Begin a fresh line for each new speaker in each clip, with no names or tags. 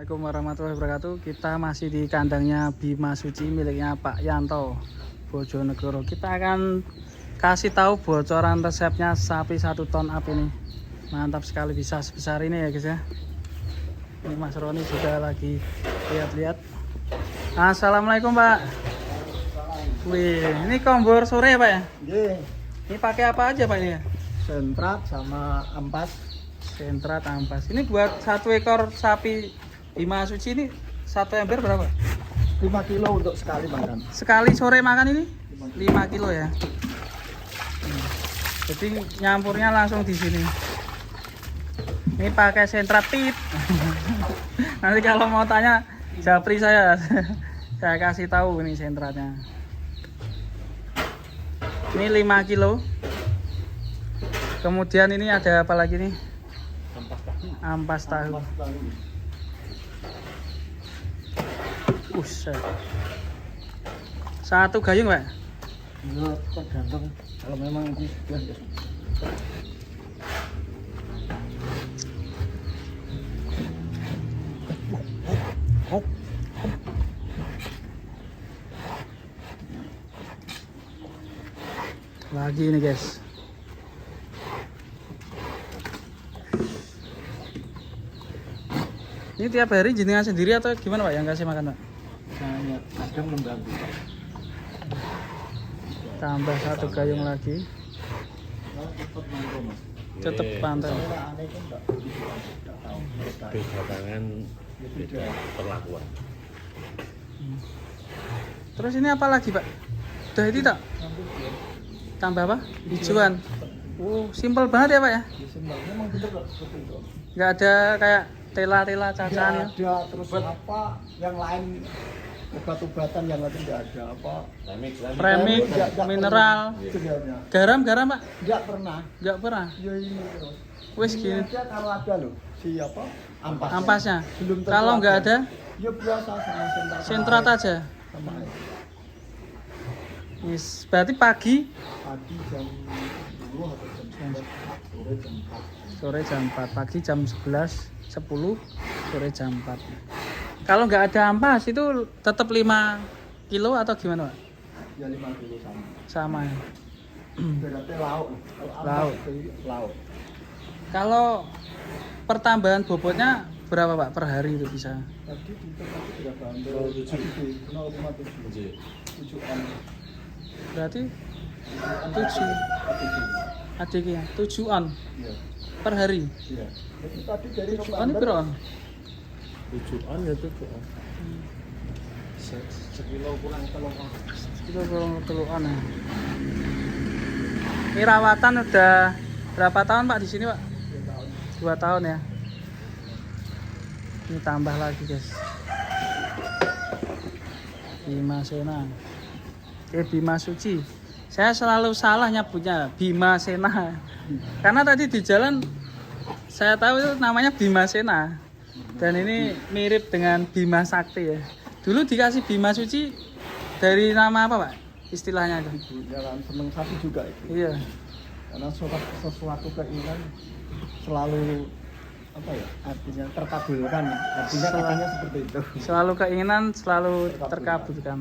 Assalamualaikum warahmatullahi wabarakatuh. Kita masih di kandangnya Bima Suci miliknya Pak Yanto, Bojonegoro. Kita akan kasih tahu bocoran resepnya sapi 1 ton up ini. Mantap sekali, bisa sebesar ini ya guys ya. Ini Mas Roni juga lagi lihat-lihat. Assalamualaikum Pak. Wih, ini kombor sore ya Pak ya?
Iya.
Ini pakai apa aja Pak ini ya?
Sentrat sama ampas.
Sentrat ampas. Ini buat 1 ekor sapi Bima Suci ini 1 ember berapa?
5 kilo untuk sekali makan.
Sekali sore makan ini 5 kilo ya. Jadi nyampurnya langsung di sini. Ini pakai sentrat tit. Nanti kalau mau tanya japri saya kasih tahu ini sentratnya. Ini 5 kilo. Kemudian ini ada apa lagi nih? Ampas tahu. Buset. 1 gayung Pak?
Iya, tergantung kalau memang ini sudah ya.
Lagi nih guys. Ini tiap hari jenengan sendiri atau gimana Pak yang kasih makan Pak?
Saya kadang membantu.
Tambah 1 gayung lagi. Tetap pantau.
Beda tangan, beda perlakuan.
Terus ini apa lagi Pak? Udah itu tak? Tambah apa? Hijauan. Oh, simpel banget ya Pak ya?
Memang betul kok seperti itu.
Nggak ada kayak tela-tela cacaan ya?
Ada terus apa yang lain, obat-obatan yang lain tidak ada apa.
Premix,
Nggak
mineral,
sebenarnya.
garam Pak?
Enggak pernah.
Nggak pernah.
Ya ini terus.
Wes
Ini
gini.
aja kalau ada loh si apa? Ampasnya.
Ampasnya.
Belum tentu
Kalau nggak ada,
ya biasa sama sentrat.
sentrat aja.
Sama aja.
Yes, berarti pagi
Pagi jam 10 atau jam 11, sore jam 4.
sore jam 4, pagi jam 11, 10, sore jam 4. Kalau nggak ada ampas itu tetap 5 kilo atau gimana Pak?
Ya 5 kilo sama.
Sama ya.
Berarti lauk. Kalau ampas
Lauk.
itu lauk.
Kalau pertambahan bobotnya berapa Pak per hari itu bisa?
Tadi di tempat berapa? 0,7. 0,7. 7 on.
Berarti 7
7.
adiknya 7 on
Iya.
per hari.
Iya. Jadi tadi dari
7 on itu berapa on?
7-an ya 7-an.
sekilo kurang telur on.
Itu telur on ya. Ini rawatan udah berapa tahun Pak di sini Pak? 2 tahun ya. Ini tambah lagi guys. Bima Sena. Bima Suci. Saya selalu salah nyebutnya Bima Sena. Karena tadi di jalan saya tahu itu namanya Bima Sena. Dan ini mirip dengan Bima Sakti ya. Dulu dikasih Bima Suci dari nama apa Pak? Istilahnya itu.
Jalan seneng sapi juga itu.
Iya.
Karena sesuatu keinginan selalu apa ya? Artinya terkabulkan. Artinya katanya seperti itu.
Selalu keinginan selalu terkabulkan.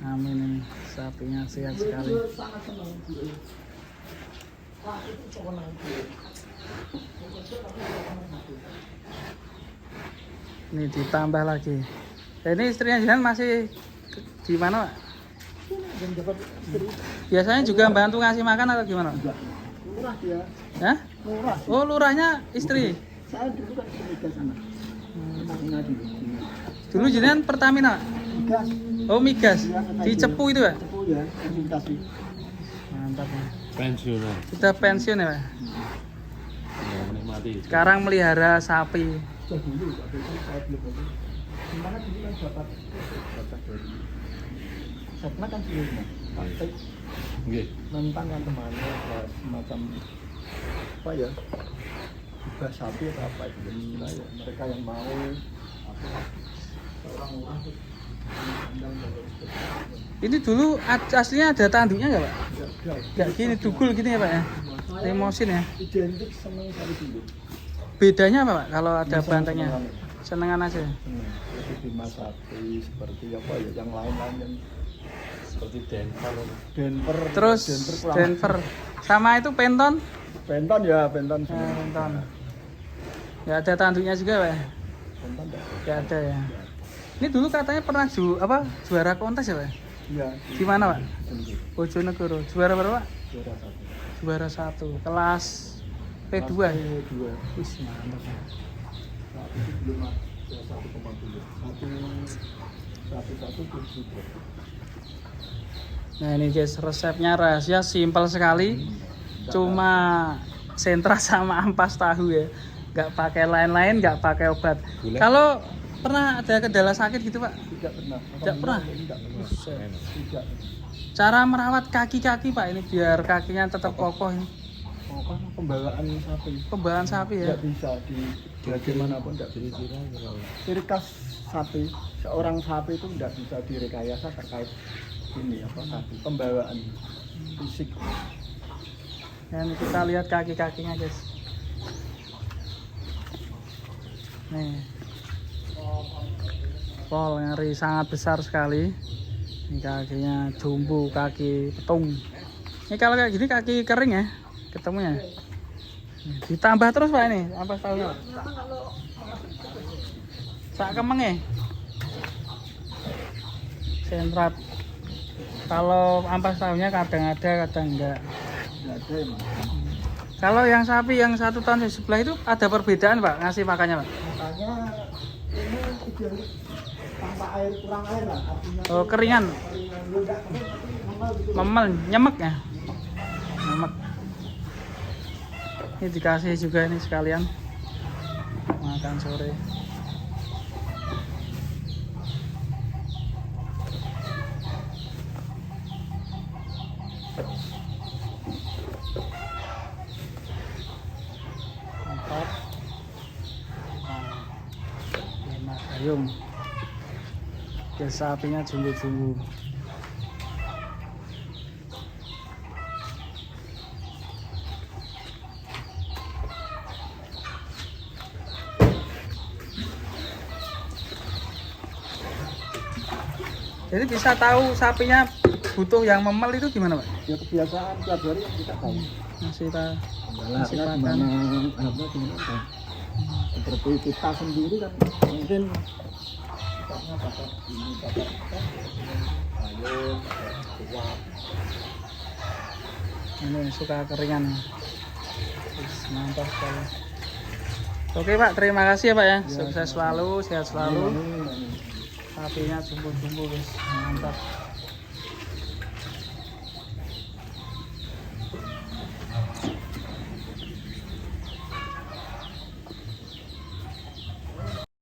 Amin, ini sapinya sehat sekali.
Sangat senang. Wah, itu senang.
Ini ditambah lagi. Ini istrinya Jihan masih di mana Pak?
Dan dapat istri
Biasanya juga bantu ngasih makan atau gimana?
juga. Murah dia.
Hah?
Murah.
Oh, lurahnya istri.
Saya dulu kan ke sana. Pertamina dulu.
Dulu Jihan Pertamina Pak?
Gas.
Oh, migas. Di Cepu itu Pak?
Cepu ya, konsultasi.
Mantap ya.
Pensiunan.
Sudah pensiun ya Pak?
Ya, menikmati.
Sekarang melihara sapi.
Sudah dulu, waktu itu saya belum ada. Gimana dulu kan dapat dari Setna kan sebelumnya. Praktik
Nggih.
nentang kan temannya ada semacam apa ya? Hibah sapi atau apa itu. Nah, ya, mereka yang mau apa orang murah tuh.
Ini dulu aslinya ada tanduknya nggak Pak?
Enggak,
Nggak gini, dugul gini ya Pak ya? Limosin ya?
identik seneng sapi dulu.
Bedanya apa Pak kalau ada bantengnya? senengan aja.
Seperti Bima sapi, seperti apa ya, yang lain-lain yang
Seperti Denver.
Denver.
Terus
kurang.
Denver sama itu penton.
Penton ya, penton.
Ya, penton. Ya ada tanduknya juga, Pak.
Penton ya.
Ya ada ya. Ini dulu katanya pernah juara kontes ya, Pak?
Iya.
Di mana, Pak?
Sendiri.
Bojonegoro. Juara berapa, Pak?
Juara satu.
Juara 1. Kelas P2.
P2.
Wih, mantap.
Saat itu belum ada 1,2. Satu pun sudah.
Nah ini guys, resepnya rahasia, simpel sekali. Cuma sentra sama ampas tahu ya. Nggak pakai lain-lain, nggak pakai obat.
Gula?
Kalau pernah ada kendala sakit gitu, Pak?
Tidak pernah.
Tidak pernah?
Tidak pernah.
Buset.
Tidak.
Cara merawat kaki-kaki, Pak, ini biar kakinya tetap kokoh ini.
Pokoknya pembawaan sapi.
Pembawaan sapi ya.
Tidak bisa di bagaimanapun tidak bisa. Ciri khas sapi, seorang sapi itu tidak bisa direkayasa terkait ini apa sapi, pembawaan fisik.
Dan kita lihat kaki-kakinya, guys. Nih. Pol ngeri sangat besar sekali. Ini kakinya jumbo, kaki petung. Ini kalau kayak gini kaki kering ya ketemunya. Nih, ditambah terus, Pak, ini ampas tahunya. Sak kemenge. Sentrat. Kalau ampas tahunya kadang ada, kadang enggak.
Tidak ada emang.
Kalau yang sapi yang 1 ton di sebelah itu ada perbedaan, Pak, ngasih makannya, Pak?
Makanya ini ideal tanpa air, kurang air lah artinya.
Oh, keringan.
Keringan lu enggak kering tapi memel gitu.
Memel, nyemek ya. Nyemek. Ini dikasih juga ini sekalian makan sore. Mantap. Enak ayam. Ya, sapinya jumbo-jumbo. Jadi bisa tahu sapinya butuh yang memel itu gimana, Pak?
Ya kebiasaan tiap hari yang kita tahu.
Masih Pak. Masih
Galaknya
pakan.
gimana, alatnya gimana kan. Seperti kita sendiri kan mungkin sifatnya pakai ini, pakai ayo, pakai kuat.
Ini suka keringan. Wis, mantap sekali. Oke, Pak, terima kasih ya, Pak ya. Sukses selalu, sehat selalu.
Ini.
Sapinya jumbo-jumbo, guys. Mantap.